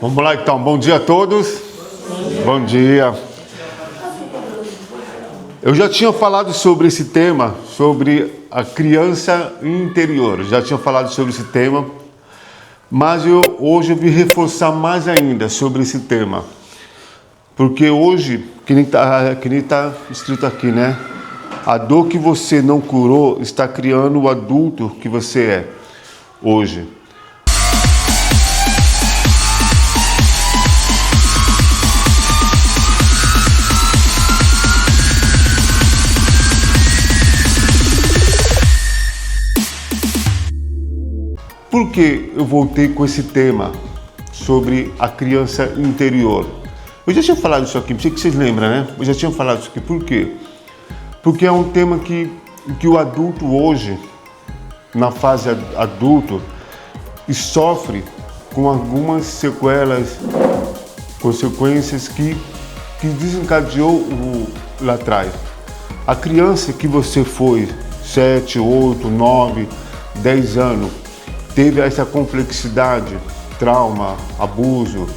Vamos lá então, bom dia a todos. Bom dia. Eu já tinha falado sobre esse tema, sobre a criança interior. Já tinha falado sobre esse tema, mas hoje eu vim reforçar mais ainda sobre esse tema. Porque hoje, que nem tá escrito aqui, né? A dor que você não curou está criando o adulto que você é hoje. Por que eu voltei com esse tema sobre a criança interior? Eu já tinha falado isso aqui, não sei que vocês lembram, né? Eu já tinha falado isso aqui. Por quê? Porque é um tema que o adulto hoje, na fase adulto, sofre com algumas consequências que desencadeou lá atrás. A criança que você foi 7, 8, 9, 10 anos, teve essa complexidade, trauma, abuso,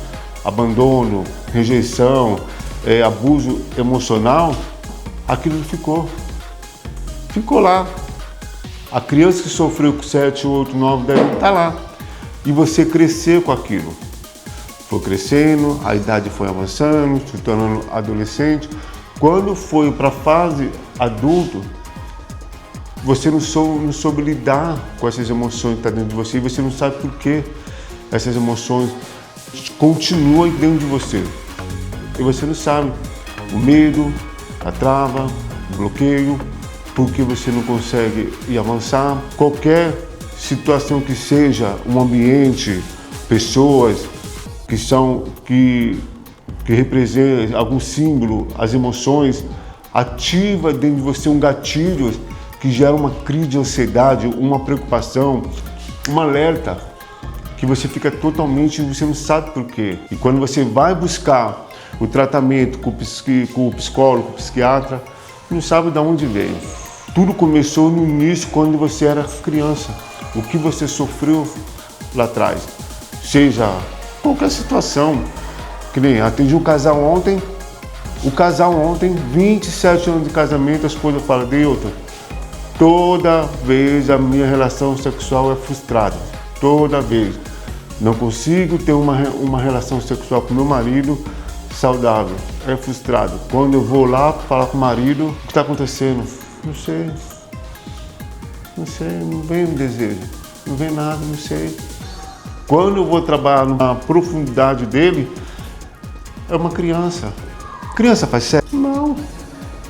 abandono, rejeição, abuso emocional, aquilo ficou lá. A criança que sofreu com 7, 8, 9, 10 está lá. E você cresceu com aquilo. Foi crescendo, a idade foi avançando, se tornando adolescente. Quando foi para a fase adulto, você não soube lidar com essas emoções que estão dentro de você e você não sabe por que essas emoções continuam dentro de você. E você não sabe. O medo, a trava, o bloqueio, porque você não consegue ir avançar. Qualquer situação que seja, um ambiente, pessoas que representam algum símbolo, as emoções, ativa dentro de você um gatilho que gera uma crise de ansiedade, uma preocupação, um alerta, que você fica totalmente, você não sabe por quê. E quando você vai buscar o tratamento com o psicólogo, com o psiquiatra, não sabe de onde veio. Tudo começou no início, quando você era criança. O que você sofreu lá atrás. Seja qualquer situação. Que nem atendi um casal ontem, 27 anos de casamento, a esposa fala, Deilton, toda vez a minha relação sexual é frustrada. Toda vez. Não consigo ter uma relação sexual com meu marido saudável. É frustrado. Quando eu vou lá falar com o marido, o que está acontecendo? Não sei, não vem um desejo, não vem nada, não sei. Quando eu vou trabalhar na profundidade dele, é uma criança. Criança faz sexo? Não.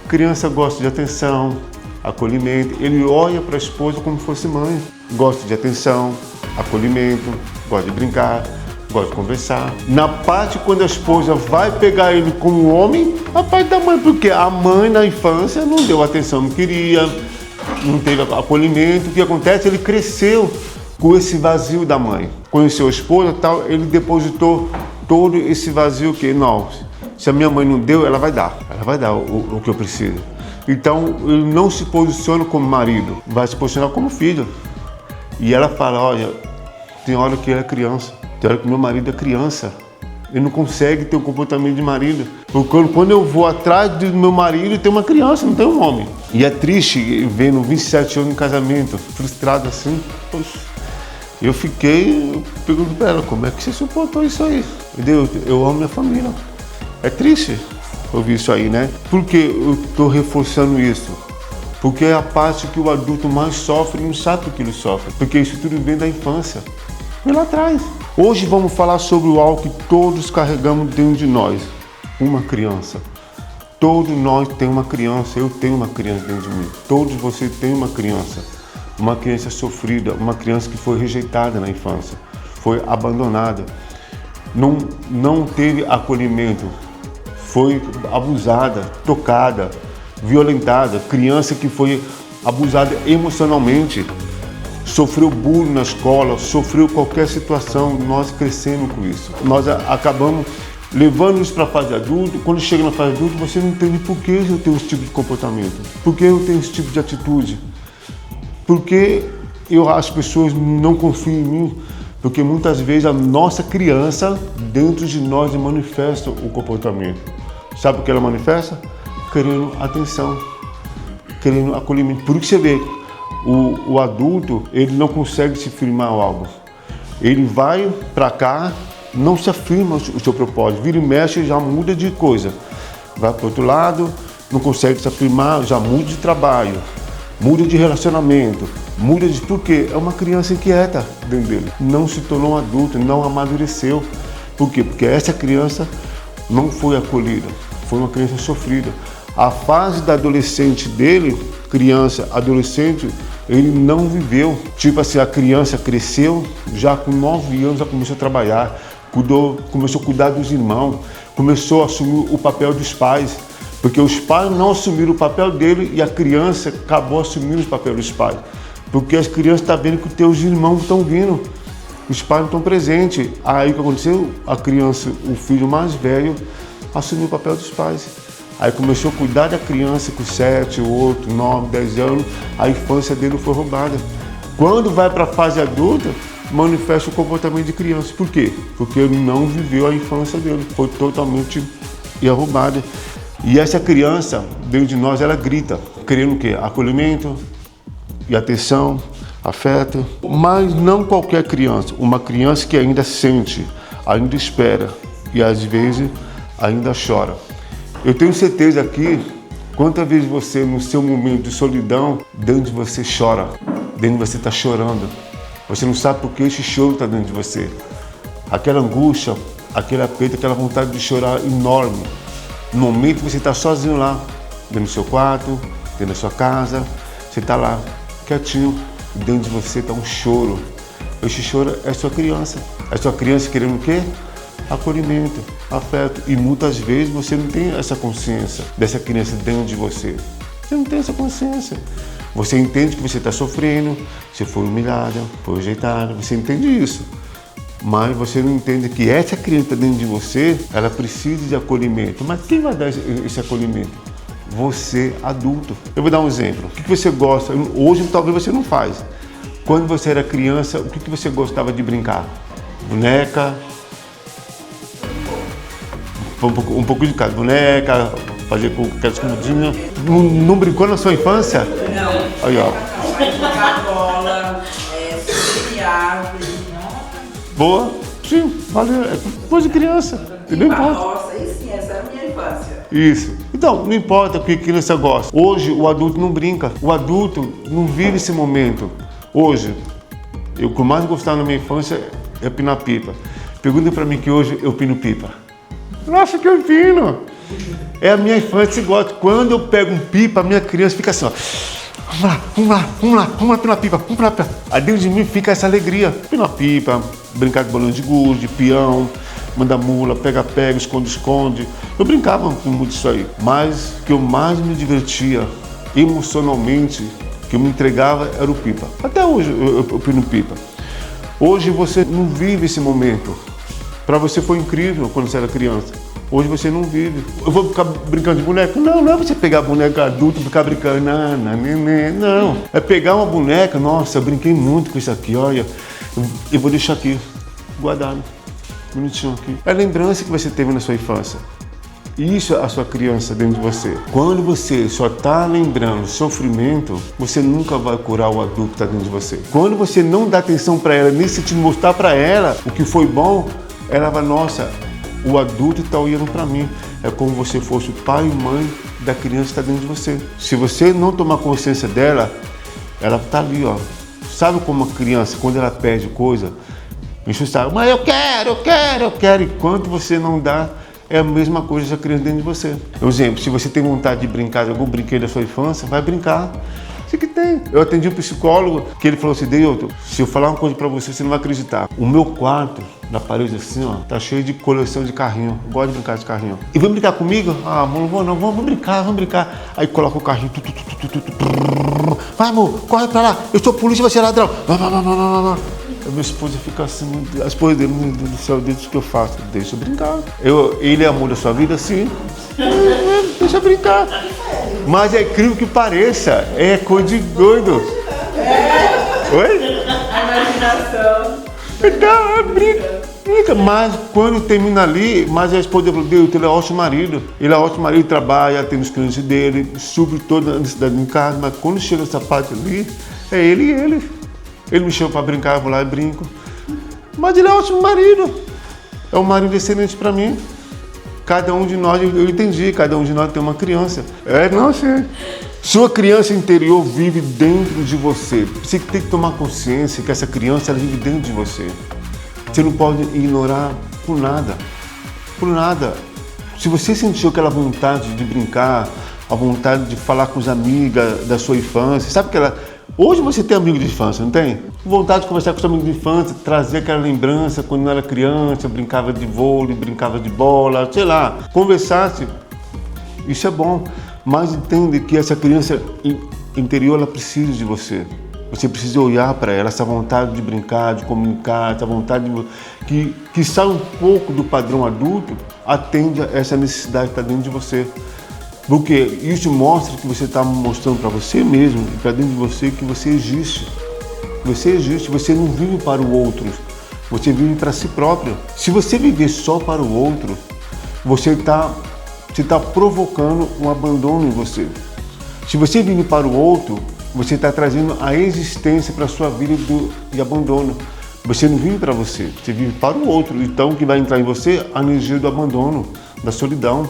Criança gosta de atenção, acolhimento. Ele olha para a esposa como se fosse mãe. Gosta de atenção, acolhimento, gosta de brincar, gosta de conversar. Na parte quando a esposa vai pegar ele como homem, a parte da mãe, porque a mãe na infância não deu atenção, não queria, não teve acolhimento. O que acontece? Ele cresceu com esse vazio da mãe. Conheceu a esposa e tal, ele depositou todo esse vazio que, não, se a minha mãe não deu, ela vai dar o que eu preciso. Então, ele não se posiciona como marido, vai se posicionar como filho. E ela fala, olha, tem hora que ele é criança, tem hora que meu marido é criança. Ele não consegue ter o comportamento de marido. Porque quando eu vou atrás do meu marido, tem uma criança, não tem um homem. E é triste vendo 27 anos de casamento, frustrado assim. Poxa, eu perguntando para ela, como é que você suportou isso aí? Entendeu? Eu amo minha família. É triste ouvir isso aí, né? Por que eu estou reforçando isso? Porque é a parte que o adulto mais sofre e não sabe por que ele sofre. Porque isso tudo vem da infância. Vem lá atrás. Hoje vamos falar sobre algo que todos carregamos dentro de nós. Uma criança. Todos nós temos uma criança. Eu tenho uma criança dentro de mim. Todos vocês têm uma criança. Uma criança sofrida. Uma criança que foi rejeitada na infância. Foi abandonada. Não teve acolhimento. Foi abusada, tocada, violentada. Criança que foi abusada emocionalmente. Sofreu bullying na escola, sofreu qualquer situação, nós crescemos com isso. Nós acabamos levando isso para a fase adulta. Quando chega na fase adulta, você não entende por que eu tenho esse tipo de comportamento, por que eu tenho esse tipo de atitude, por que as pessoas não confiam em mim, Porque muitas vezes a nossa criança, dentro de nós, manifesta o comportamento. Sabe o que ela manifesta? Querendo atenção, querendo acolhimento. Por isso que você vê, o adulto, ele não consegue se firmar algo. Ele vai para cá, não se afirma o seu propósito. Vira e mexe, já muda de coisa. Vai para o outro lado, não consegue se afirmar, já muda de trabalho, muda de relacionamento, muda de... Por quê? É uma criança inquieta dentro dele. Não se tornou um adulto, não amadureceu. Por quê? Porque essa criança não foi acolhida, foi uma criança sofrida. A fase da adolescente dele, criança, adolescente, ele não viveu. Tipo assim, a criança cresceu, já com 9 anos já começou a trabalhar, começou a cuidar dos irmãos, começou a assumir o papel dos pais. Porque os pais não assumiram o papel dele e a criança acabou assumindo o papel dos pais. Porque as crianças estão vendo que os teus irmãos estão vindo, os pais não estão presentes. Aí o que aconteceu? A criança, o filho mais velho, assumiu o papel dos pais. Aí começou a cuidar da criança com 7, 8, 9, 10 anos, a infância dele foi roubada. Quando vai para a fase adulta, manifesta o comportamento de criança. Por quê? Porque ele não viveu a infância dele, foi totalmente roubada. E essa criança, dentro de nós, ela grita, querendo o quê? Acolhimento e atenção, afeto. Mas não qualquer criança, uma criança que ainda sente, ainda espera e às vezes ainda chora. Eu tenho certeza aqui, quantas vezes você, no seu momento de solidão, dentro de você chora, dentro de você está chorando. Você não sabe por que esse choro está dentro de você. Aquela angústia, aquele aperto, aquela vontade de chorar enorme. No momento que você está sozinho lá, dentro do seu quarto, dentro da sua casa, você está lá, quietinho, e dentro de você está um choro. Esse choro é sua criança. É sua criança querendo o quê? Acolhimento, afeto. E muitas vezes você não tem essa consciência dessa criança dentro de você. Você não tem essa consciência. Você entende que você está sofrendo, você foi humilhada, foi rejeitada, você entende isso. Mas você não entende que essa criança dentro de você, ela precisa de acolhimento. Mas quem vai dar esse acolhimento? Você, adulto. Eu vou dar um exemplo. O que você gosta? Hoje talvez você não faz. Quando você era criança, o que você gostava de brincar? Boneca, um pouco de cada boneca, fazer com aquelas comidinhas. Não brincou na sua infância? Não. Aí, ó. Jogar bola, subir árvore. Boa? Sim, valeu. É coisa de criança. Não importa. Nossa, e sim, essa era a minha infância. Isso. Então, não importa o que a criança gosta. Hoje, o adulto não brinca. O adulto não vive esse momento. Hoje, o que eu mais gostava na minha infância é pinar pipa. Pergunta pra mim que hoje eu pino pipa. Nossa, que eu pino! É a minha infância igual. Quando eu pego um pipa, a minha criança fica assim, ó. Vamos lá, pinar pipa, vamos pinar pipa. Aí dentro de mim fica essa alegria. Pinar pipa, brincar de bolinho de gude, de peão, mandar mula, pega-pega, esconde-esconde. Eu brincava com muito isso aí. Mas o que eu mais me divertia, emocionalmente, que eu me entregava, era o pipa. Até hoje eu pino pipa. Hoje você não vive esse momento. Para você foi incrível quando você era criança. Hoje você não vive. Eu vou ficar brincando de boneca? Não, não é você pegar a boneca adulta e ficar brincando. Não. É pegar uma boneca, nossa, eu brinquei muito com isso aqui, olha. Eu vou deixar aqui, guardado, bonitinho aqui. É a lembrança que você teve na sua infância. Isso é a sua criança dentro de você. Quando você só está lembrando sofrimento, você nunca vai curar o adulto que está dentro de você. Quando você não dá atenção para ela, nem se te mostrar para ela o que foi bom, ela vai, nossa, o adulto está olhando para mim. É como você fosse o pai e mãe da criança que está dentro de você. Se você não tomar consciência dela, ela está ali, ó. Sabe como uma criança, quando ela perde coisa, enche o saco, mas eu quero. E quando você não dá, é a mesma coisa essa criança dentro de você. Por exemplo, se você tem vontade de brincar de algum brinquedo da sua infância, vai brincar. Isso que tem. Eu atendi um psicólogo que ele falou assim, Deilton, se eu falar uma coisa pra você, você não vai acreditar. O meu quarto, na parede assim, ó, tá cheio de coleção de carrinho. Eu gosto de brincar de carrinho. E vem brincar comigo? Ah, amor, não vou não, vamos brincar. Aí coloca o carrinho. Vai, amor, corre pra lá. Eu sou polícia, você é ladrão. A minha esposa fica assim, a esposa dele, meu Deus do céu, deixa o que eu faço. Deixa eu brincar. Ele é amor da sua vida? Sim. Deixa eu brincar. Mas é incrível que pareça, é coisa de doido. Oi? A imaginação. Então, brinca. Mas quando termina ali, mas a esposa falou, Deus, ele é ótimo marido. Ele é ótimo marido, trabalha, tem os clientes dele, supre toda a necessidade em casa, mas quando chega essa parte ali, é ele e ele. Ele me chama para brincar, eu vou lá e brinco. Mas ele é ótimo marido. É um marido excelente para mim. Cada um de nós, eu entendi, cada um de nós tem uma criança. Não sei. Sua criança interior vive dentro de você. Você tem que tomar consciência que essa criança ela vive dentro de você. Você não pode ignorar por nada. Por nada. Se você sentiu aquela vontade de brincar, a vontade de falar com os amigas da sua infância, sabe que ela... Hoje você tem amigo de infância, não tem? Vontade de conversar com os amigos de infância, trazer aquela lembrança quando eu era criança, brincava de vôlei, brincava de bola, sei lá. Conversasse, isso é bom. Mas entende que essa criança interior, ela precisa de você. Você precisa olhar para ela, essa vontade de brincar, de comunicar, essa vontade que sai um pouco do padrão adulto, atende a essa necessidade que está dentro de você. Porque isso mostra que você está mostrando para você mesmo, para dentro de você, que você existe. Você existe, você não vive para o outro, você vive para si próprio. Se você viver só para o outro, você está provocando um abandono em você. Se você vive para o outro, você está trazendo a existência para a sua vida de abandono. Você não vive para você, você vive para o outro. Então, o que vai entrar em você? A energia do abandono, da solidão.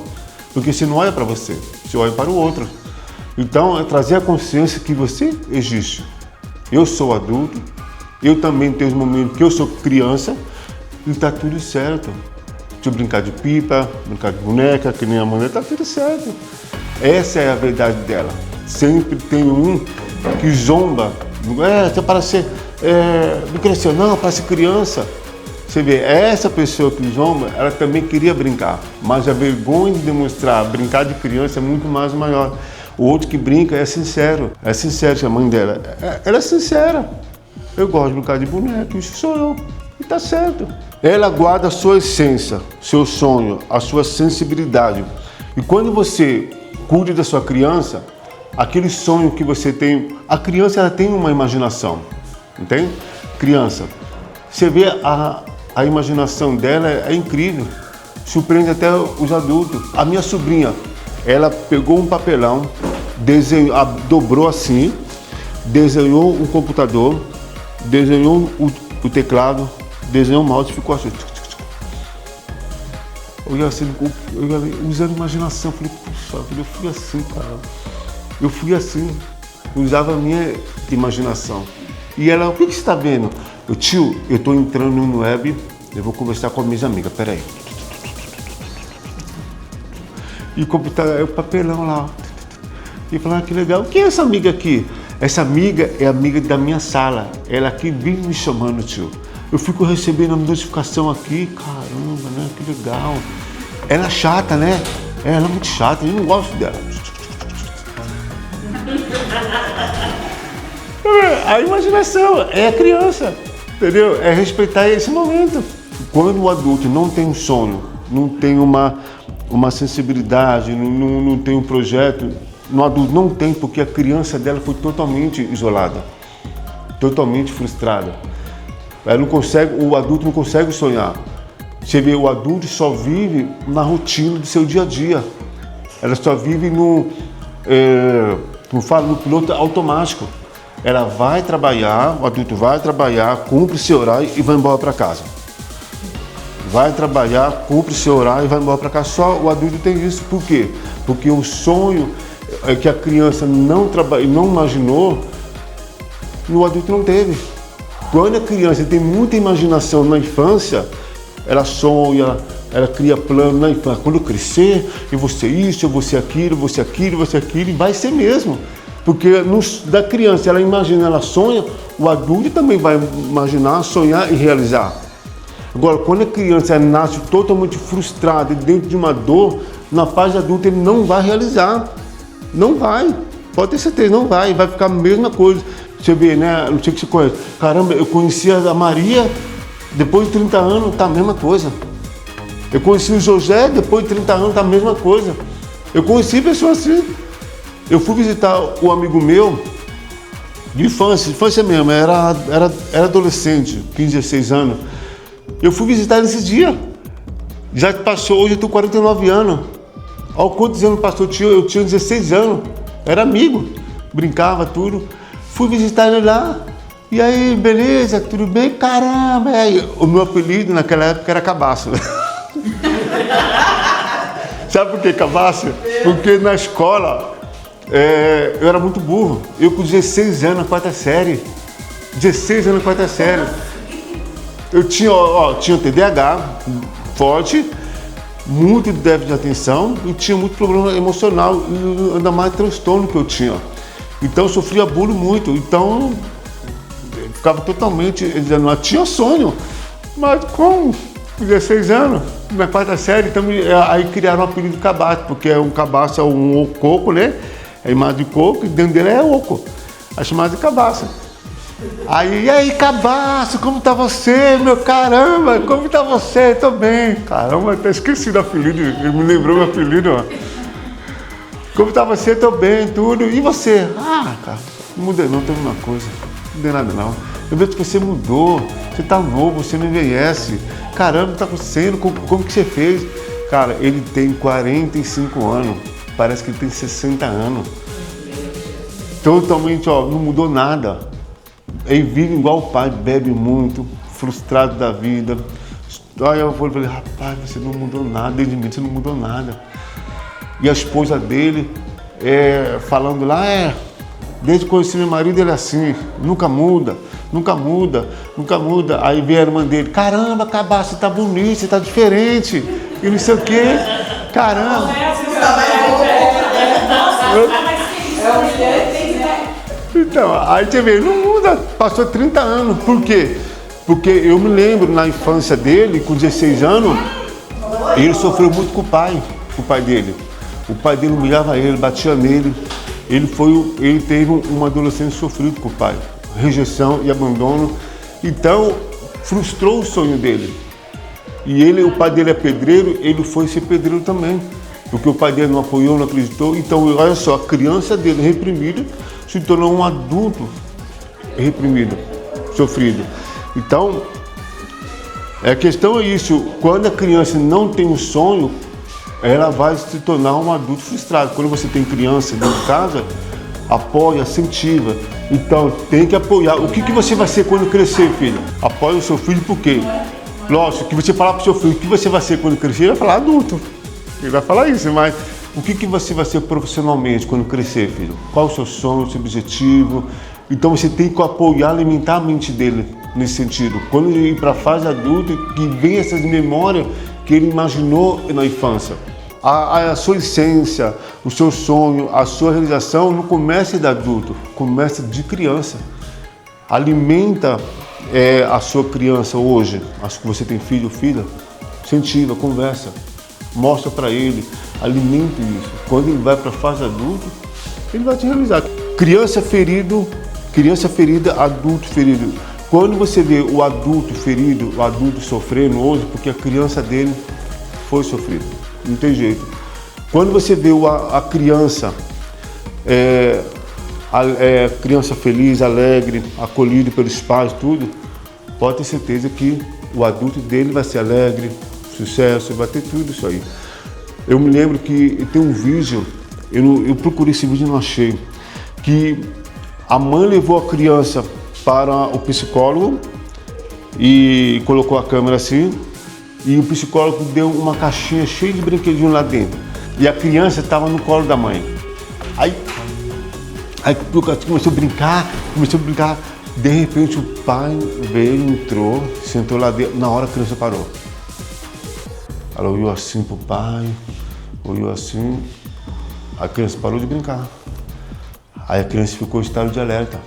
Porque você não olha para você, você olha para o outro. Então, é trazer a consciência que você existe. Eu sou adulto, eu também tenho os momentos que eu sou criança e está tudo certo. Se eu brincar de pipa, brincar de boneca, que nem a mãe, está tudo certo. Essa é a verdade dela. Sempre tem um que zomba. Você parece não cresceu, não, parece criança. Você vê, essa pessoa que zomba, ela também queria brincar, mas a vergonha de demonstrar brincar de criança é muito mais maior. O outro que brinca é sincero, a mãe dela, ela é sincera. Eu gosto de brincar de boneco, isso sou eu, e tá certo. Ela guarda a sua essência, seu sonho, a sua sensibilidade. E quando você cuida da sua criança, aquele sonho que você tem, a criança ela tem uma imaginação, entende? Criança, você vê a imaginação dela é incrível, surpreende até os adultos. A minha sobrinha, ela pegou um papelão, dobrou assim, desenhou um computador, desenhou o teclado, desenhou o mouse e ficou assim. Usando imaginação, falei, puxa, eu fui assim, cara. Eu fui assim, usava a minha imaginação. E ela, o que você está vendo? Tio, eu estou entrando no web, eu vou conversar com as minhas amigas, peraí. E o papelão lá. E falar, que legal. Quem é essa amiga aqui? Essa amiga é amiga da minha sala. Ela aqui vive me chamando, tio. Eu fico recebendo a notificação aqui, caramba, né? Que legal. Ela é chata, né? Ela é muito chata, eu não gosto dela. A imaginação é a criança, entendeu? É respeitar esse momento. Quando o adulto não tem um sonho, não tem uma sensibilidade, não tem um projeto, no adulto não tem, porque a criança dela foi totalmente isolada, totalmente frustrada. Ela não consegue, o adulto não consegue sonhar. Você vê, o adulto só vive na rotina do seu dia a dia. Ela só vive no piloto automático. Ela vai trabalhar, o adulto vai trabalhar, cumpre seu horário e vai embora para casa. Vai trabalhar, cumpre seu horário e vai embora para casa. Só o adulto tem isso. Por quê? Porque o sonho que a criança não imaginou, o adulto não teve. Quando a criança tem muita imaginação na infância, ela sonha, ela cria plano na infância. Quando eu crescer, eu vou ser isso, eu vou ser aquilo, vou ser aquilo, vou ser aquilo, e vai ser mesmo. Porque da criança, ela imagina, ela sonha, o adulto também vai imaginar, sonhar e realizar. Agora, quando a criança nasce totalmente frustrada e dentro de uma dor, na fase adulta ele não vai realizar. Não vai. Pode ter certeza, não vai. Vai ficar a mesma coisa. Você vê, né? Não sei o que você conhece. Caramba, eu conhecia a Maria, depois de 30 anos, tá a mesma coisa. Eu conheci o José, depois de 30 anos, tá a mesma coisa. Eu conheci pessoas assim. Eu fui visitar um amigo meu, De infância mesmo, era adolescente, 15, 16 anos. Eu fui visitar ele esse dia. Já passou, hoje eu tenho 49 anos. Olha quantos anos passou, eu tinha 16 anos. Era amigo, brincava, tudo. Fui visitar ele lá. E aí, beleza, tudo bem? Caramba! Aí, o meu apelido naquela época era Cabaço. Sabe por que Cabaço? Porque na escola eu era muito burro. Eu com 16 anos na quarta série. 16 anos na quarta série. Eu tinha TDAH forte, muito déficit de atenção e tinha muito problema emocional, ainda mais transtorno que eu tinha. Então eu sofria bullying muito. Então eu ficava totalmente, não tinha sonho, mas com 16 anos, na quarta série, então aí criaram o apelido de Cabaço, porque um cabaço é um coco, né? É imagem de coco e dentro dele é oco. É chamado de Cabaço. Aí, e aí, Cabaço, como tá você, meu caramba? Como tá você? Tô bem. Caramba, até esqueci do apelido, ele me lembrou meu apelido, ó. Como tá você? Tô bem, tudo. E você? Ah, cara, não mudei não, tem uma coisa. Não mudei nada não. Eu vejo que você mudou, você tá novo, você não envelhece. Caramba, o que tá acontecendo? Como que você fez? Cara, ele tem 45 anos, parece que ele tem 60 anos. Totalmente, ó, não mudou nada. Ele vive igual o pai, bebe muito, frustrado da vida. Aí eu falei, rapaz, você não mudou nada, desde mim, você não mudou nada. E a esposa dele, falando lá, desde que conheci meu marido, ele é assim, nunca muda, nunca muda, nunca muda. Aí veio a irmã dele, caramba, Cabaço, você tá bonito, você tá diferente, e não sei o quê, caramba. Então, aí você vê, não muda, passou 30 anos, por quê? Porque eu me lembro, na infância dele, com 16 anos, ele sofreu muito com o pai dele. O pai dele humilhava ele, batia nele. Ele teve uma adolescência sofrida com o pai, rejeição e abandono. Então, frustrou o sonho dele. E o pai dele é pedreiro, ele foi ser pedreiro também. Porque o pai dele não apoiou, não acreditou. Então, olha só, a criança dele reprimida se tornou um adulto reprimido, sofrido. Então, a questão é isso. Quando a criança não tem um sonho, ela vai se tornar um adulto frustrado. Quando você tem criança dentro de casa, apoia, incentiva. Então, tem que apoiar. O que você vai ser quando crescer, filho? Apoia o seu filho por quê? Lógico, que você falar para o seu filho o que você vai ser quando crescer, ele vai falar adulto. Ele vai falar isso, mas o que você vai ser profissionalmente quando crescer, filho? Qual o seu sonho, o seu objetivo? Então você tem que apoiar, alimentar a mente dele nesse sentido. Quando ele ir para a fase adulta, que vem essas memórias que ele imaginou na infância. A sua essência, o seu sonho, a sua realização não começa de adulto, começa de criança. Alimenta a sua criança hoje. Acho que você tem filho ou filha, incentiva, conversa. Mostra para ele, alimenta isso. Quando ele vai para a fase adulta, ele vai te realizar. Criança ferida, adulto ferido. Quando você vê o adulto ferido, o adulto sofrendo hoje, porque a criança dele foi sofrida. Não tem jeito. Quando você vê a criança, criança feliz, alegre, acolhido pelos pais, tudo, pode ter certeza que o adulto dele vai ser alegre, sucesso, vai ter tudo isso aí. Eu me lembro que tem um vídeo, eu procurei esse vídeo e não achei, que a mãe levou a criança para o psicólogo e colocou a câmera assim, e o psicólogo deu uma caixinha cheia de brinquedinhos lá dentro. E a criança estava no colo da mãe. Aí começou a brincar, de repente o pai veio, entrou, sentou lá dentro, na hora a criança parou. Ela olhou assim pro pai, olhou assim, a criança parou de brincar. Aí a criança ficou em estado de alerta.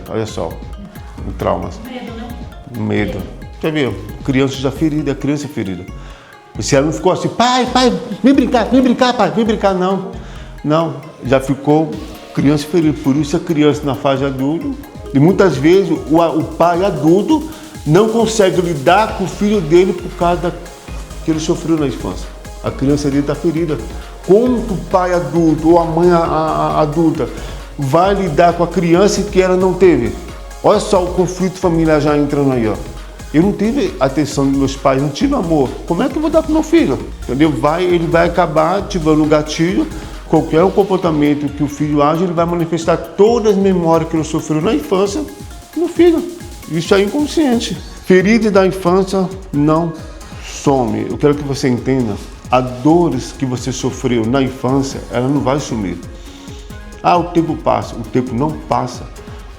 Olha só, um trauma. Medo. Você viu? Criança já ferida, a criança ferida. Se ela não ficou assim, pai, vem brincar, pai, vem brincar, não. Não, já ficou criança ferida. Por isso a criança na fase adulta, e muitas vezes o pai adulto não consegue lidar com o filho dele por causa que ele sofreu na infância. A criança dele está ferida. Como o pai adulto ou a mãe adulta vai lidar com a criança que ela não teve. Olha só o conflito familiar já entrando aí, ó. Eu não tive atenção dos meus pais, não tive amor. Como é que eu vou dar para o meu filho? Entendeu? Ele vai acabar ativando um gatilho. Qualquer comportamento que o filho age, ele vai manifestar todas as memórias que ele sofreu na infância no filho. Isso é inconsciente. Feridas da infância não some. Eu quero que você entenda. As dores que você sofreu na infância, ela não vai sumir. Ah, o tempo passa. O tempo não passa.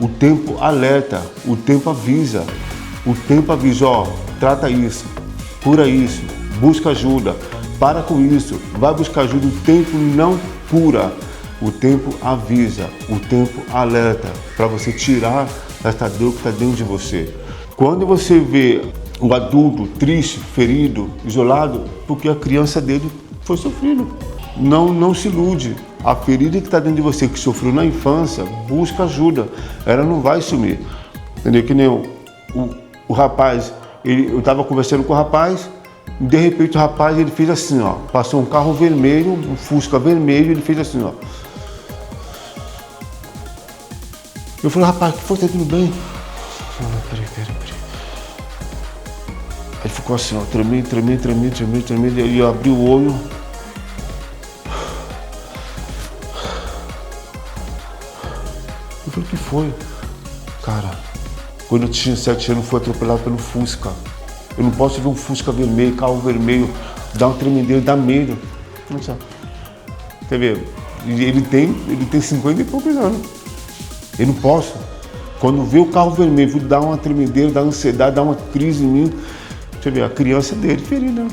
O tempo alerta. O tempo avisa. O tempo avisa, ó, trata isso, cura isso, busca ajuda, para com isso, vai buscar ajuda. O tempo não cura. O tempo avisa. O tempo alerta para você tirar essa dor que está dentro de você. Quando você vê o adulto triste, ferido, isolado, porque a criança dele foi sofrida. Não se ilude. A ferida que está dentro de você, que sofreu na infância, busca ajuda. Ela não vai sumir. Entendeu? Que nem o rapaz, eu estava conversando com o rapaz, e de repente o rapaz ele fez assim, ó. Passou um carro vermelho, um Fusca vermelho, ele fez assim, ó. Eu falei, rapaz, que foi? Tá tudo bem? Peraí. Aí ele ficou assim, ó, tremendo. E eu abri o olho. Eu falei, o que foi? Cara, quando eu tinha 7 anos, fui atropelado pelo Fusca. Eu não posso ver um Fusca vermelho, carro vermelho, dar um tremedeiro, dá medo. Não sabe. Quer ver? Ele tem 50 e poucos anos. Eu não posso. Quando vê o carro vermelho, dá uma tremedeira, dá ansiedade, dá uma crise em mim. Deixa eu ver, a criança dele ferida.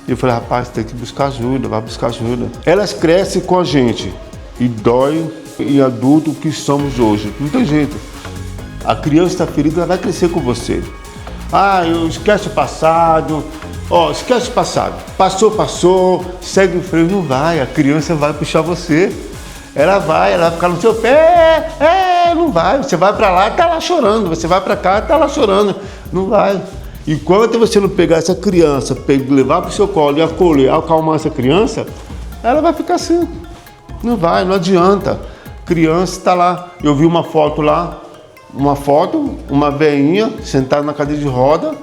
Eu falei, rapaz, tem que buscar ajuda, vai buscar ajuda. Elas crescem com a gente e dói em adulto que somos hoje. Não tem jeito. A criança está ferida, ela vai crescer com você. Ah, eu esquece o passado. Ó, esquece o passado. Passou, segue em frente. Não vai, a criança vai puxar você. Ela vai ficar no seu pé. Não vai. Você vai para lá, tá lá chorando. Você vai para cá, tá lá chorando. Não vai. Enquanto você não pegar essa criança, levar para o seu colo e acolher, acalmar essa criança, ela vai ficar assim. Não vai, não adianta. Criança está lá. Eu vi uma foto lá, uma velhinha sentada na cadeira de roda,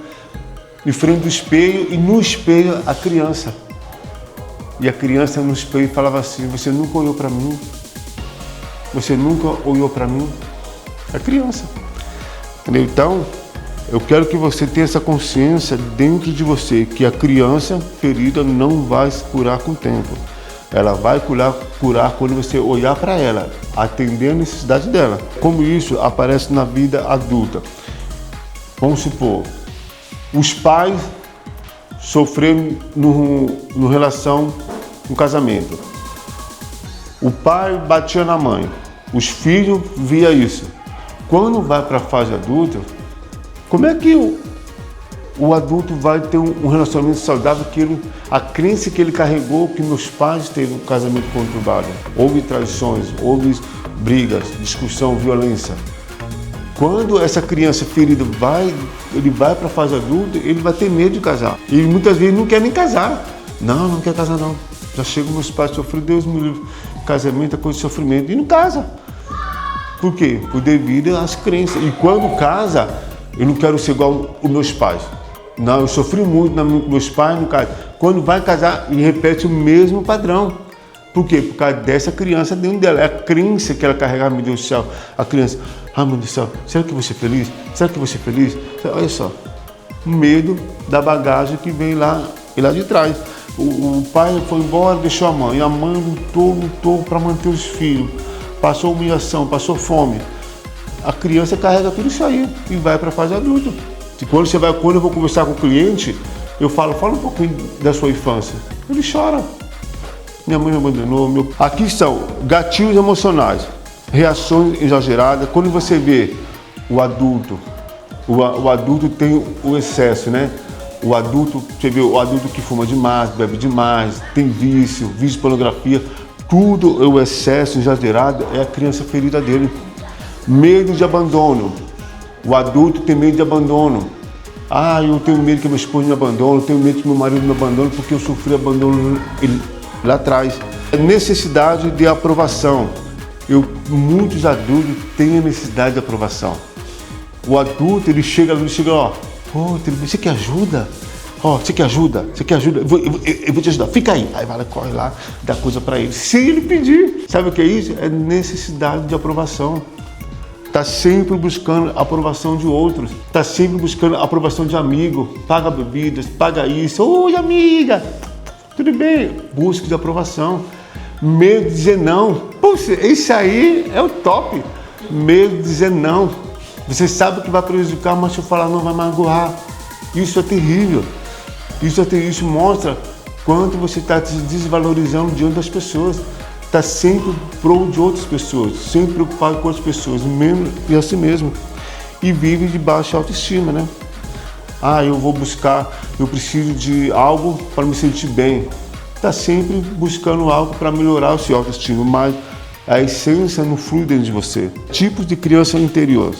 em frente do espelho, e no espelho a criança. E a criança no espelho falava assim, você nunca olhou para mim? Você nunca olhou para mim? A criança. Entendeu? Então, eu quero que você tenha essa consciência dentro de você, que a criança ferida não vai se curar com o tempo. Ela vai curar quando você olhar para ela, atender a necessidade dela. Como isso aparece na vida adulta? Vamos supor, os pais sofreram no relação, no casamento. O pai batia na mãe, os filhos via isso. Quando vai para a fase adulta, como é que o adulto vai ter um relacionamento saudável, a crença que ele carregou, que meus pais teve um casamento conturbado? Houve traições, houve brigas, discussão, violência. Quando essa criança ferida ele vai para a fase adulta, ele vai ter medo de casar. E muitas vezes não quer nem casar. Não quer casar não. Já chega meus pais sofrendo, Deus me livre. Casamento é coisa de sofrimento. E não casa. Por quê? Por devido às crenças. E quando casa, eu não quero ser igual os meus pais. Não, eu sofri muito com meus pais, no caso. Quando vai casar, ele repete o mesmo padrão. Por quê? Por causa dessa criança dentro dela. É a crença que ela carrega, meu Deus do céu. A criança, meu Deus do céu, será que eu vou ser feliz? Será que eu vou ser feliz? Olha só, medo da bagagem que vem lá de trás. O pai foi embora, deixou a mãe lutou para manter os filhos. Passou humilhação, passou fome. A criança carrega tudo isso aí e vai para a fase adulta. Quando eu vou conversar com o cliente, eu fala um pouquinho da sua infância. Ele chora. Minha mãe me abandonou. Aqui são gatilhos emocionais, reações exageradas. Quando você vê o adulto tem o excesso, né? Você vê o adulto que fuma demais, bebe demais, tem vício de pornografia. Tudo é o excesso exagerado, é a criança ferida dele. Medo de abandono. O adulto tem medo de abandono. Eu tenho medo que minha esposa me abandone, eu tenho medo que meu marido me abandone porque eu sofri abandono lá atrás. Necessidade de aprovação. Muitos adultos têm a necessidade de aprovação. O adulto, ele chega, ó, você quer ajuda? Ó, você quer ajuda? Você quer ajuda? Eu vou te ajudar, fica aí. Aí vai lá, corre lá, dá coisa para ele, sem ele pedir. Sabe o que é isso? É necessidade de aprovação. Está sempre buscando a aprovação de outros, está sempre buscando a aprovação de amigo, paga bebidas, paga isso, oi amiga, tudo bem, busca de aprovação, medo de dizer não, poxa, esse aí é o top, medo de dizer não, você sabe que vai prejudicar, mas se eu falar não vai magoar, isso é terrível, isso mostra quanto você está se desvalorizando diante das pessoas. Está sempre pro de outras pessoas, sempre preocupado com outras pessoas, menos e assim mesmo. E vive de baixa autoestima, né? Eu preciso de algo para me sentir bem. Está sempre buscando algo para melhorar o seu autoestima, mas a essência não flui dentro de você. Tipos de criança interior.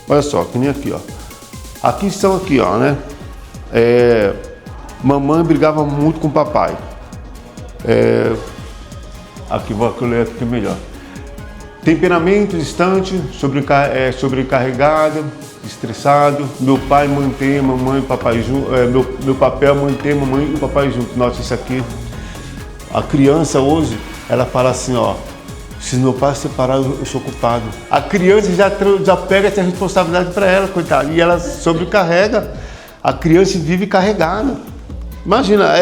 Olha só, que nem aqui, ó. Aqui estão aqui, ó, né? Mamãe brigava muito com o papai. Aqui, vou ler aqui melhor. Temperamento distante, sobrecarregado, estressado. Meu pai mantém mamãe e papai junto. Meu papel é manter mamãe e papai junto. Nossa, isso aqui. A criança hoje, ela fala assim, ó. Se meu pai se separar, eu sou culpado. A criança já pega essa responsabilidade para ela, coitada. E ela sobrecarrega. A criança vive carregada. Imagina,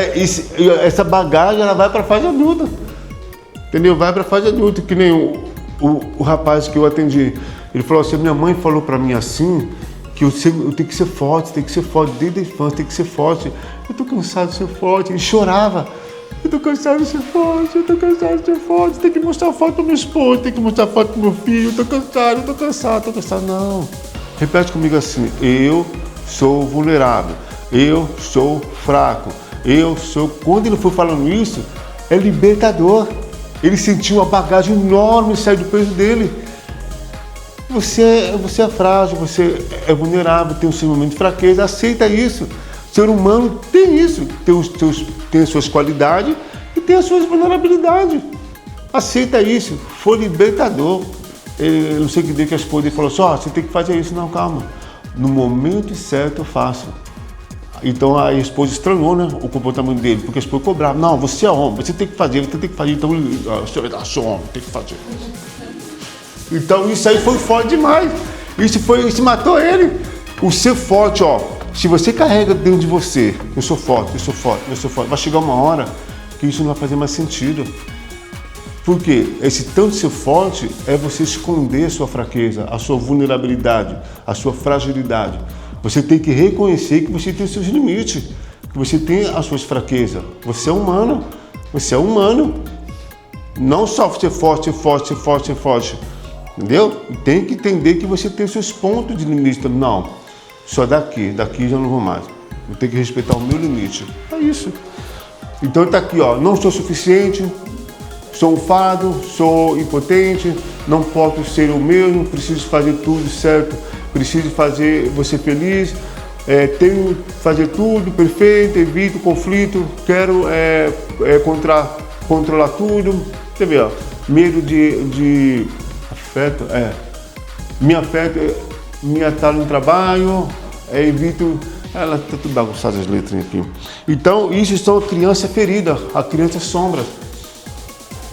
essa bagagem, ela vai para a fase adulta. Entendeu? Vai para a fase adulta, que nem o rapaz que eu atendi. Ele falou assim, minha mãe falou para mim assim, que eu tenho que ser forte, desde a infância, tem que ser forte. Eu tô cansado de ser forte. Ele chorava. Eu tô cansado de ser forte, tem que mostrar foto pro meu esposo, tem que mostrar foto pro meu filho, eu tô cansado. Não. Repete comigo assim, eu sou vulnerável, eu sou fraco, Quando ele foi falando isso, é libertador. Ele sentiu uma bagagem enorme sair do peso dele. Você é frágil, você é vulnerável, tem um seu momento de fraqueza, aceita isso. O ser humano tem isso, tem as suas qualidades e tem as suas vulnerabilidades. Aceita isso, foi libertador. Eu não sei que dia que a esposa dele falou assim, você tem que fazer isso. Não, calma, no momento certo eu faço. Então a esposa estranhou, né, o comportamento dele, porque a esposa cobrava. Não, você é homem, você tem que fazer. Então, eu sou homem, tem que fazer. Então isso aí foi forte demais. Isso matou ele. O ser forte, ó, se você carrega dentro de você, eu sou forte, vai chegar uma hora que isso não vai fazer mais sentido. Por quê? Esse tanto ser forte é você esconder a sua fraqueza, a sua vulnerabilidade, a sua fragilidade. Você tem que reconhecer que você tem os seus limites, que você tem as suas fraquezas. Você é humano. Não só ser forte. Entendeu? Tem que entender que você tem os seus pontos de limite. Não, só daqui já não vou mais. Eu tenho que respeitar o meu limite. É isso. Então está aqui, ó. Não sou suficiente, sou um fardo, sou impotente, não posso ser o mesmo, preciso fazer tudo certo. Preciso fazer você feliz, tenho que fazer tudo perfeito, evito conflito, quero controlar tudo. Você vê, ó, medo de afeto, me atalho no trabalho, evito. Ela está tudo bagunçada as letras aqui. Então, isso são a criança ferida, a criança sombra,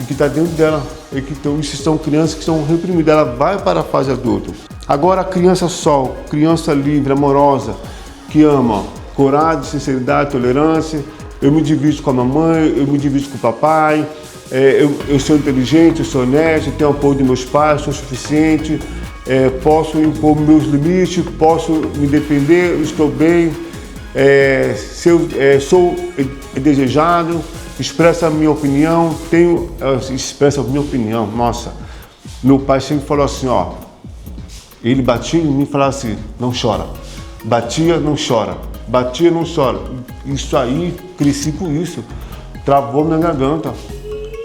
e que está dentro dela. Então, isso são crianças que são reprimidas, ela vai para a fase adulta. Agora a criança sol, criança livre, amorosa, que ama, coragem, sinceridade, tolerância. Eu me divido com a mamãe, eu me divido com o papai, eu sou inteligente, eu sou honesto, tenho apoio de meus pais, sou suficiente, posso impor meus limites, posso me defender, estou bem, sou desejado, expresso a minha opinião, expresso a minha opinião. Nossa, meu pai sempre falou assim, ó. Ele batia em mim e falava assim, não chora. Batia, não chora. Isso aí, cresci com isso. Travou minha garganta.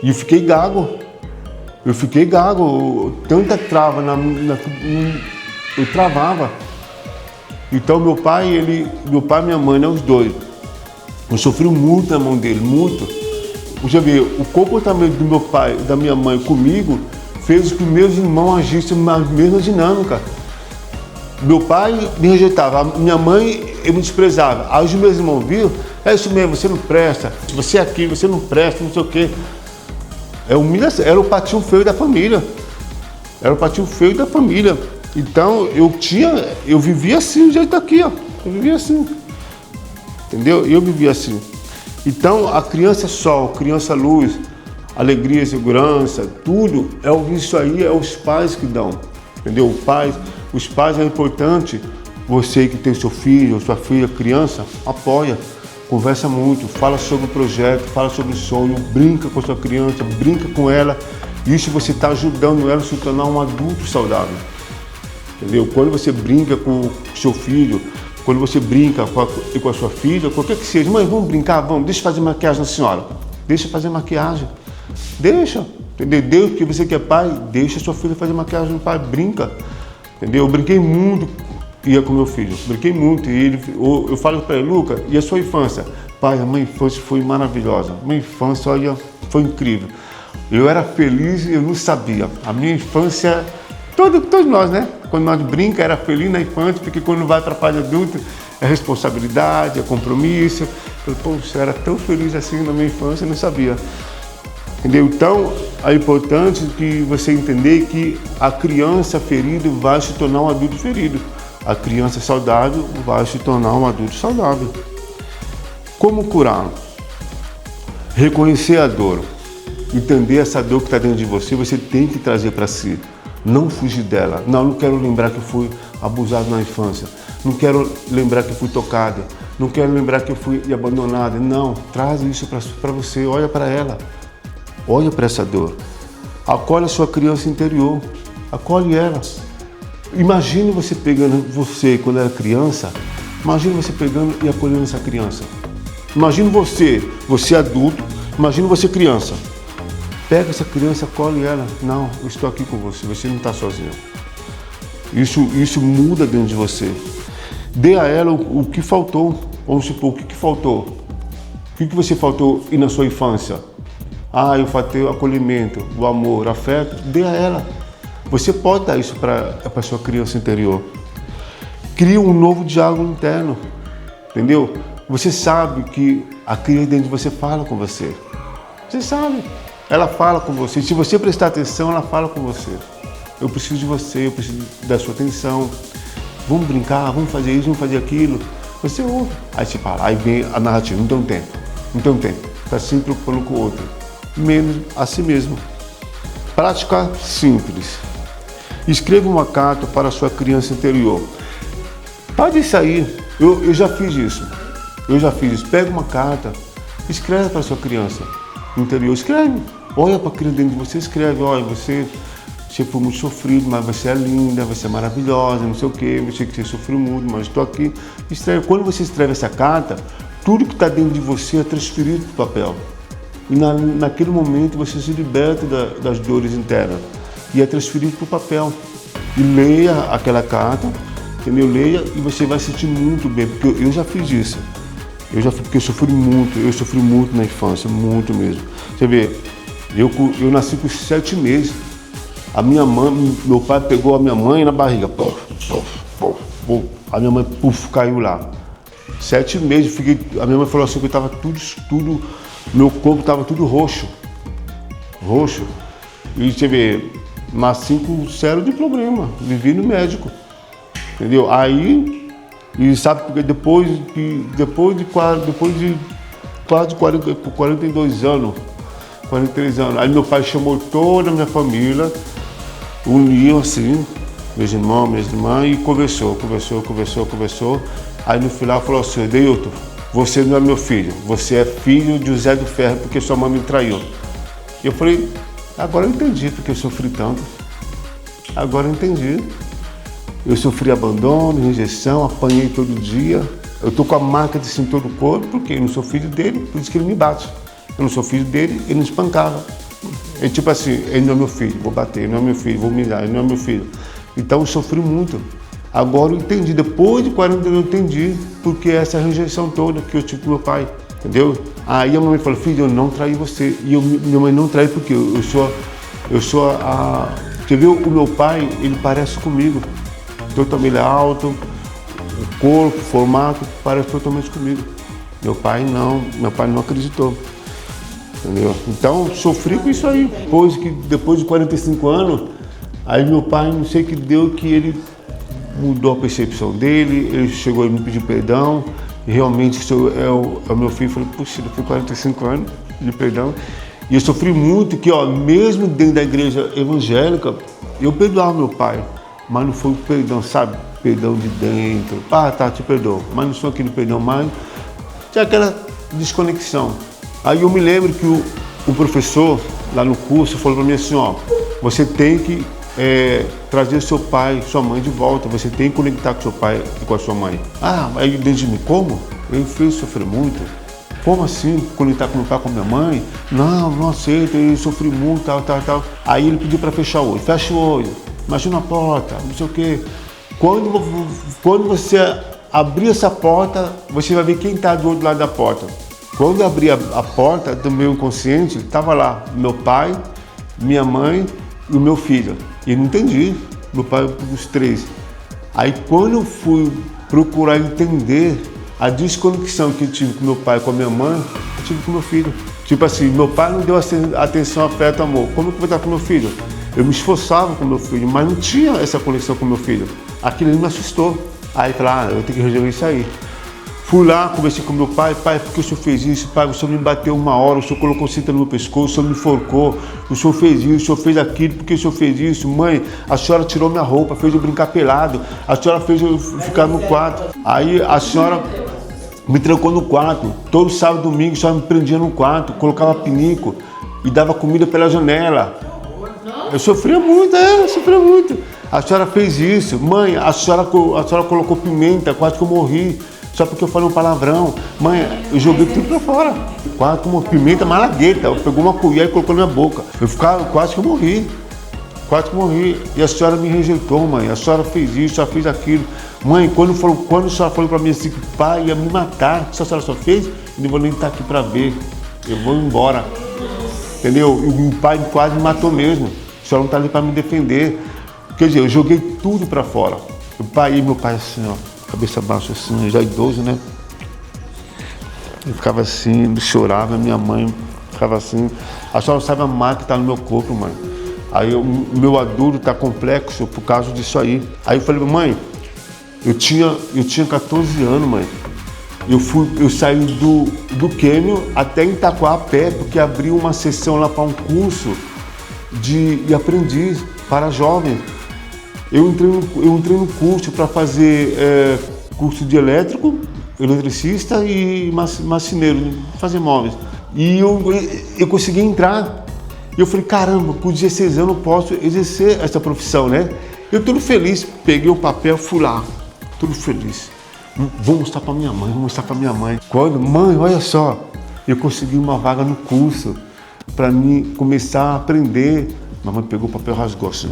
E eu fiquei gago. Tanta trava, eu travava. Então meu pai e minha mãe, né, os dois. Eu sofri muito na mão dele, muito. Você vê, o comportamento do meu pai e da minha mãe comigo fez com que meus irmãos agissem na mesma dinâmica. Meu pai me rejeitava, minha mãe me desprezava. Aí os meus irmãos viram, é isso mesmo, você não presta, você é aqui, você não presta, não sei o quê. É humilhação, era o patinho feio da família. Era o patinho feio da família. Então eu vivia assim, do jeito daqui, ó. Eu vivia assim. Entendeu? Eu vivia assim. Então a criança sol, criança luz, alegria, segurança, tudo, isso aí é os pais que dão. Entendeu? Os pais é importante, você que tem seu filho, sua filha, criança, apoia, conversa muito, fala sobre o projeto, fala sobre o sonho, brinca com a sua criança, brinca com ela. Isso você está ajudando ela a se tornar um adulto saudável. Entendeu? Quando você brinca com o seu filho, quando você brinca com a sua filha, qualquer que seja, mãe, vamos brincar, vamos, deixa eu fazer maquiagem na senhora. Deixa eu fazer maquiagem. Deixa, entendeu? Deus, que você que é pai, deixa sua filha fazer maquiagem no pai, brinca. Entendeu? Eu brinquei muito com meu filho, brinquei muito. E eu falo para ele, Luca, e a sua infância? Pai, a minha infância foi maravilhosa. Minha infância, olha, foi incrível. Eu era feliz e eu não sabia. A minha infância, todos nós, né? Quando nós brinca, era feliz na infância, porque quando vai para a fase adulta, é responsabilidade, é compromisso. Eu, poxa, eu era tão feliz assim na minha infância, eu não sabia. Entendeu? Então, é importante que você entender que a criança ferida vai se tornar um adulto ferido. A criança saudável vai se tornar um adulto saudável. Como curar? Reconhecer a dor. Entender essa dor que está dentro de você, você tem que trazer para si. Não fugir dela. Não quero lembrar que eu fui abusado na infância. Não quero lembrar que fui tocada. Não quero lembrar que eu fui abandonada. Não, traz isso para você, olha para ela. Olha para essa dor. Acolhe a sua criança interior. Acolhe ela. Imagine você pegando você quando era criança. Imagine você pegando e acolhendo essa criança. Imagine você adulto. Imagine você criança. Pega essa criança, acolhe ela. Não, eu estou aqui com você. Você não está sozinho. Isso muda dentro de você. Dê a ela o que faltou. Vamos supor, o que faltou? O que você faltou na sua infância? Eu faltei o acolhimento, o amor, o afeto. Dê a ela. Você pode dar isso para a sua criança interior. Cria um novo diálogo interno. Entendeu? Você sabe que a criança dentro de você fala com você. Você sabe. Ela fala com você. Se você prestar atenção, ela fala com você. Eu preciso de você, eu preciso da sua atenção. Vamos brincar, vamos fazer isso, vamos fazer aquilo. Você ouve. Aí você fala, aí vem a narrativa. Não tem tempo. Está sempre preocupando com o outro. Menos a si mesmo. Prática simples. Escreva uma carta para a sua criança interior. Pode sair. Eu já fiz isso. Pega uma carta, escreve para a sua criança interior. Escreve. Olha para a criança dentro de você, escreve. Olha, você foi muito sofrido, mas você é linda, você é maravilhosa, não sei o quê. Você que você sofreu muito, mas estou aqui. Escreve. Quando você escreve essa carta, tudo que está dentro de você é transferido para o papel. E naquele momento você se liberta das dores internas e é transferido para o papel. E leia aquela carta, entendeu? Leia e você vai sentir muito bem, porque eu já fiz isso. Porque eu sofri muito na infância, muito mesmo. Você vê, eu nasci com 7 meses. Meu pai pegou a minha mãe na barriga. A minha mãe caiu lá. 7 meses, a minha mãe falou assim que eu estava tudo, meu corpo estava tudo roxo. E você vê, nasci com sério de problema, vivi no médico, entendeu? Aí, e sabe porque depois de quase 42 anos, 43 anos, aí meu pai chamou toda a minha família, uniu assim, meus irmãos, minhas irmãs, e conversou. Aí no final falou assim, Deilton, você não é meu filho, você é filho de José do Ferro porque sua mãe me traiu. E eu falei, agora eu entendi porque eu sofri tanto. Agora eu entendi. Eu sofri abandono, rejeição, apanhei todo dia. Eu tô com a marca de cinto no corpo porque eu não sou filho dele, por isso que ele me bate. Eu não sou filho dele, ele me espancava. É tipo assim, ele não é meu filho, vou bater, ele não é meu filho, vou humilhar, ele não é meu filho. Então eu sofri muito. Agora eu entendi, depois de 40 anos eu entendi porque essa rejeição toda que eu tive com meu pai, entendeu? Aí a mamãe falou, filho, eu não traí você. E minha mãe não traiu porque eu sou Eu sou Você viu, o meu pai, ele parece comigo. Totalmente alto, o corpo, o formato, parece totalmente comigo. Meu pai não acreditou. Entendeu? Então, sofri com isso aí. Depois de 45 anos, aí meu pai, não sei o que deu, que ele mudou a percepção dele, ele chegou e me pediu perdão. E realmente, é o meu filho. Eu falei, puxa, ele foi 45 anos de perdão. E eu sofri muito, que mesmo dentro da igreja evangélica, eu perdoava meu pai. Mas não foi o perdão, sabe? Perdão de dentro. Tá, te perdoo. Mas não sou aquele perdão mais. Tinha aquela desconexão. Aí eu me lembro que o professor, lá no curso, falou para mim assim, você tem que trazer seu pai, sua mãe de volta. Você tem que conectar com seu pai e com a sua mãe. Aí dentro de mim, como? Ele fez sofrer muito. Como assim, conectar com meu pai, com minha mãe? Não aceito, eu sofri muito, tal. Aí ele pediu para fechar o olho. Fecha o olho, imagina a porta, não sei o quê. Quando você abrir essa porta, você vai ver quem está do outro lado da porta. Quando eu abri a porta do meu inconsciente, estava lá meu pai, minha mãe e o meu filho. E eu não entendi, meu pai, os três. Aí quando eu fui procurar entender a desconexão que eu tive com meu pai e com a minha mãe, eu tive com meu filho. Tipo assim, meu pai não deu atenção, afeto, amor. Como que eu vou estar com meu filho? Eu me esforçava com meu filho, mas não tinha essa conexão com meu filho. Aquilo me assustou. Aí eu falei, eu tenho que resolver isso aí. Fui lá, conversei com meu pai, por que o senhor fez isso? Pai, o senhor me bateu 1 hora, o senhor colocou cinta no meu pescoço, o senhor me enforcou, o senhor fez isso, o senhor fez aquilo, por que o senhor fez isso? Mãe, a senhora tirou minha roupa, fez eu brincar pelado, a senhora fez eu ficar no quarto. Aí a senhora me trancou no quarto, todo sábado e domingo a senhora me prendia no quarto, colocava pinico e dava comida pela janela. Eu sofria muito, eu sofria muito. A senhora fez isso, mãe, a senhora colocou pimenta, quase que eu morri. Só porque eu falei um palavrão. Mãe, eu joguei tudo pra fora. Quase como pimenta malagueta. Eu pegou uma colher e colocou na minha boca. Eu ficava, quase que eu morri. Quase que eu morri. E a senhora me rejeitou, mãe. A senhora fez isso, a senhora fez aquilo. Mãe, quando a senhora falou pra mim assim que o pai ia me matar, que a senhora só fez, eu não vou nem estar aqui pra ver. Eu vou embora. Entendeu? E o pai quase me matou mesmo. A senhora não tá ali pra me defender. Quer dizer, eu joguei tudo pra fora. Meu pai assim, cabeça baixa assim, já idoso, né? Eu ficava assim, chorava, minha mãe ficava assim. A senhora sabe a marca que tá no meu corpo, mãe. Aí o meu adulto tá complexo por causa disso aí. Aí eu falei, mãe, eu tinha 14 anos, mãe. Eu saí do Quêmio até em Itaquá a pé, porque abriu uma sessão lá para um curso de aprendiz para jovens. Eu entrei no curso para fazer curso de eletricista e marceneiro, fazer móveis. E eu consegui entrar. E eu falei, caramba, com 16 anos eu posso exercer essa profissão, né? Eu todo feliz, peguei o papel, fui lá, todo feliz. Vou mostrar para minha mãe, Quando, mãe, olha só, eu consegui uma vaga no curso para mim começar a aprender. Mamãe pegou o papel e rasgou assim,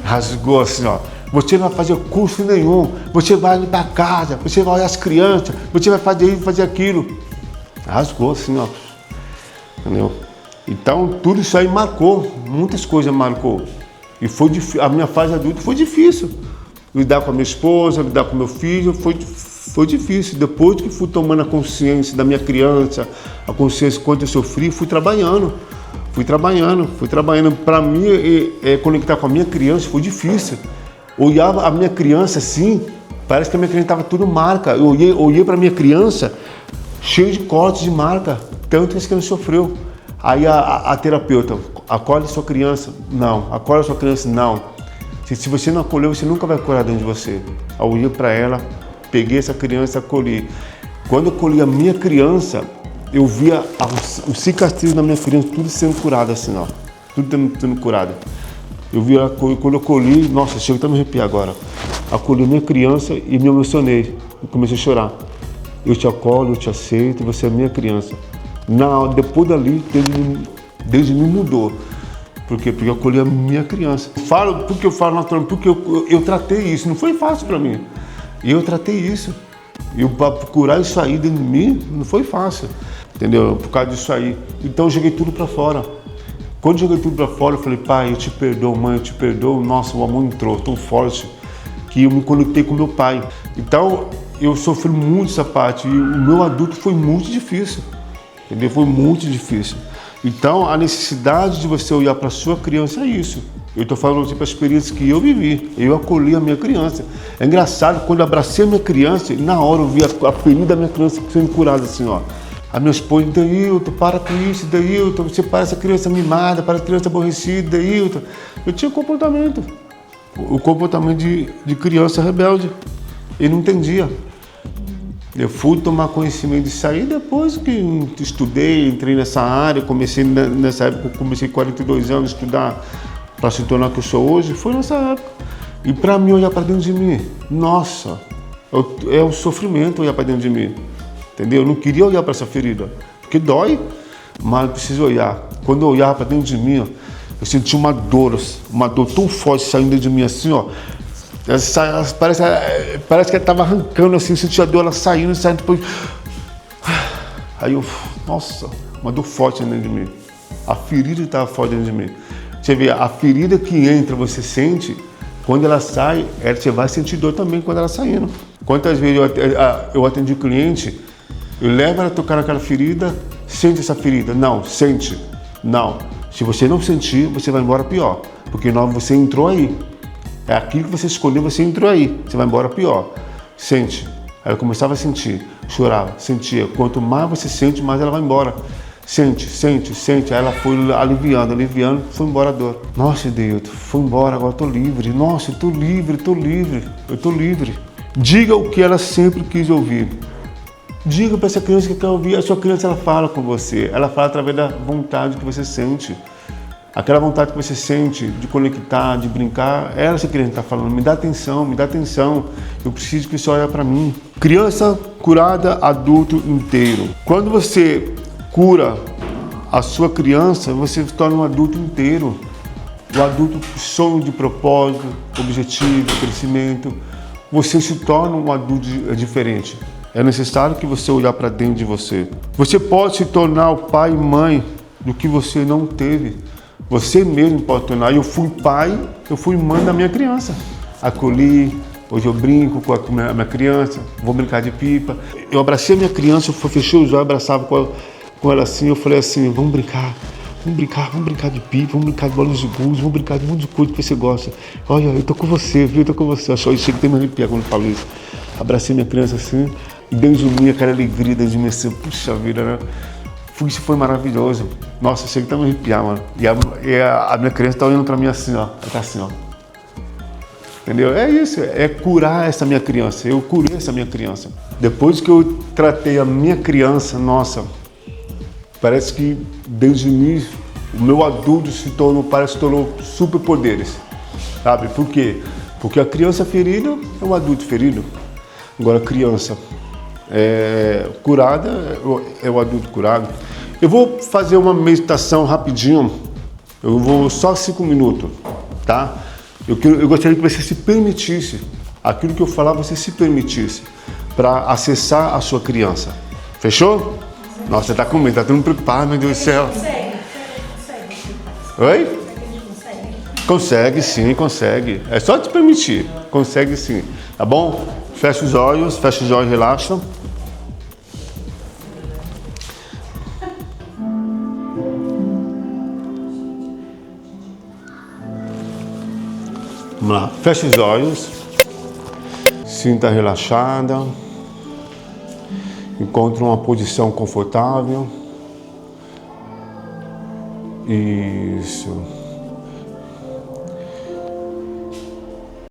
Rasgou assim, Você não vai fazer curso nenhum, você vai limpar a casa, você vai olhar as crianças, você vai fazer isso, fazer aquilo. Rasgou assim, Entendeu? Então, tudo isso aí marcou, muitas coisas marcou. E foi difícil, a minha fase adulta foi difícil. Lidar com a minha esposa, lidar com meu filho, foi difícil. Depois que fui tomando a consciência da minha criança, a consciência quanto eu sofri, fui trabalhando. Para mim, conectar com a minha criança foi difícil. Olhava a minha criança assim, parece que a minha criança estava tudo marca. Eu olhei para a minha criança, cheio de cortes de marca, tanto que essa criança sofreu. Aí a terapeuta, acolhe sua criança? Não. Acolhe sua criança? Não. Se você não acolheu, você nunca vai curar dentro de você. Eu olhei para ela, peguei essa criança, acolhi. Quando eu acolhi a minha criança, eu via o cicatriz da minha criança, tudo sendo curado assim, tudo sendo curado. Eu via, quando eu acolhi, nossa, chega até me arrepiar agora. Acolhi a minha criança e me emocionei, eu comecei a chorar. Eu te acolho, eu te aceito, você é minha criança. Depois dali, Deus me mudou. Por quê? Porque eu acolhi a minha criança. Porque eu falo naturalmente, porque eu tratei isso, não foi fácil para mim. E eu tratei isso. E para curar isso aí dentro de mim, não foi fácil. entendeu? Por causa disso aí. Então eu joguei tudo para fora. Quando eu joguei tudo para fora, eu falei, pai, eu te perdoo, mãe, eu te perdoo. Nossa, o amor entrou tão forte que eu me conectei com meu pai. Então eu sofri muito essa parte e o meu adulto foi muito difícil, entendeu? Foi muito difícil. Então a necessidade de você olhar para a sua criança é isso. Eu estou falando assim para a experiência que eu vivi. Eu acolhi a minha criança. É engraçado, quando eu abracei a minha criança, na hora eu vi a ferida da minha criança sendo curada assim, ó. A minha esposa, Dailton, para com isso, Dailton, você parece criança mimada, parece criança aborrecida, Dailton. Eu tinha comportamento, o comportamento de criança rebelde. Eu não entendia. Eu fui tomar conhecimento disso aí depois que estudei, entrei nessa área, comecei nessa época, comecei 42 anos a estudar para se tornar o que eu sou hoje, foi nessa época. E para mim olhar para dentro de mim, nossa, é o sofrimento olhar para dentro de mim, entendeu? Eu não queria olhar para essa ferida, porque dói, mas eu preciso olhar. Quando eu olhar para dentro de mim, ó, eu senti uma dor tão forte saindo de mim assim, ó. Parece que ela estava arrancando assim, eu senti a dor, ela saindo, depois. Aí eu, nossa, uma dor forte dentro de mim. A ferida estava forte dentro de mim. Você vê, a ferida que entra, você sente, quando ela sai, você vai sentir dor também quando ela saindo. Quantas vezes eu atendi cliente, eu levo ela a tocar naquela ferida, sente essa ferida. Não, sente. Não. Se você não sentir, você vai embora pior. Porque você entrou aí. É aquilo que você escolheu, você entrou aí. Você vai embora pior. Sente. Aí eu começava a sentir, chorava, sentia. Quanto mais você sente, mais ela vai embora. Sente, sente, sente. Aí ela foi aliviando, foi embora a dor. Nossa, Deus, foi embora, agora eu tô livre. Nossa, eu tô livre. Diga o que ela sempre quis ouvir. Diga para essa criança que quer ouvir. A sua criança, ela fala com você. Ela fala através da vontade que você sente. Aquela vontade que você sente de conectar, de brincar, ela essa criança está falando, me dá atenção, eu preciso que você olhe para mim. Criança curada, adulto inteiro. Quando você cura a sua criança, você se torna um adulto inteiro. O adulto sonho de propósito, objetivo, crescimento. Você se torna um adulto diferente. É necessário que você olhar para dentro de você. Você pode se tornar o pai e mãe do que você não teve. Você mesmo pode tornar. Eu fui pai, eu fui mãe da minha criança. Acolhi, hoje eu brinco com a minha criança, vou brincar de pipa. Eu abracei a minha criança, eu fechei os olhos, abraçava com ela assim, eu falei assim, vamos brincar de pipa, vamos brincar de bolas de gude, vamos brincar de um monte de coisa que você gosta. Olha, eu tô com você, viu? Eu tô com você. Eu chego até me arrepiar quando eu falo isso. Abracei minha criança assim, e dentro de mim, aquela alegria dentro de mim assim, puxa vida, né? Isso foi maravilhoso. Nossa, eu chego até me arrepiar, mano. E a minha criança tá olhando pra mim assim, ó. Ela tá assim, ó. Entendeu? É isso, é curar essa minha criança. Eu curei essa minha criança. Depois que eu tratei a minha criança, nossa, parece que dentro de mim, o meu adulto parece que tornou superpoderes. Sabe? Por quê? Porque a criança ferida é um adulto ferido. Agora, a criança curada é o adulto curado. Eu vou fazer uma meditação rapidinho. Eu vou só 5 minutos, tá? Eu gostaria que você se permitisse, aquilo que eu falar, você se permitisse para acessar a sua criança. Fechou? Nossa, você tá com medo, tá todo mundo preocupado, meu Deus do céu. Consegue. Oi? Consegue sim, consegue. É só te permitir. Consegue sim, tá bom? Fecha os olhos, relaxa. Vamos lá, fecha os olhos, sinta relaxada, encontre uma posição confortável. Isso.